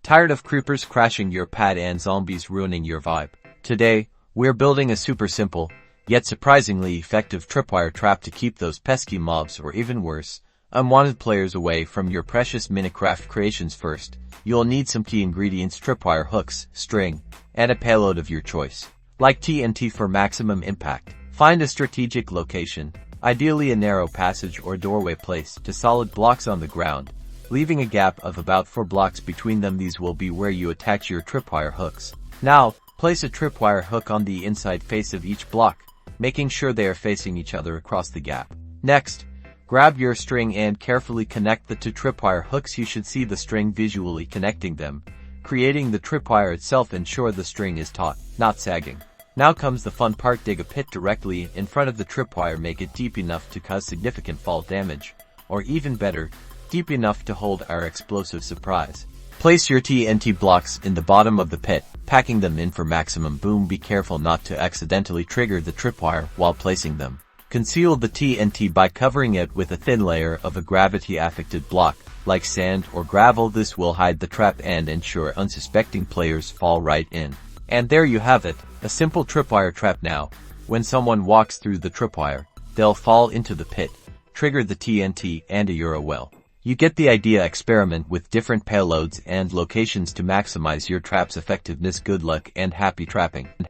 Tired of creepers crashing your pad and zombies ruining your vibe? Today, we're building a super simple, yet surprisingly effective tripwire trap to keep those pesky mobs or even worse, unwanted players away from your precious Minecraft creations. First, you'll need some key ingredients: tripwire hooks, string, and a payload of your choice. Like TNT for maximum impact. Find a strategic location, ideally a narrow passage or doorway placed to solid blocks on the ground, leaving a gap of about 4 blocks between them. These will be where you attach your tripwire hooks. Now, place a tripwire hook on the inside face of each block, making sure they are facing each other across the gap. Next, grab your string and carefully connect the two tripwire hooks. You should see the string visually connecting them, creating the tripwire itself. Ensure the string is taut, not sagging. Now comes the fun part: dig a pit directly in front of the tripwire. Make it deep enough to cause significant fall damage, or even better, deep enough to hold our explosive surprise. Place your TNT blocks in the bottom of the pit, packing them in for maximum boom. Be careful not to accidentally trigger the tripwire while placing them. Conceal the TNT by covering it with a thin layer of a gravity-affected block, like sand or gravel. This will hide the trap and ensure unsuspecting players fall right in. And there you have it, a simple tripwire trap. Now, when someone walks through the tripwire, they'll fall into the pit, trigger the TNT, and you're well. You get the idea. Experiment with different payloads and locations to maximize your trap's effectiveness. Good luck and happy trapping.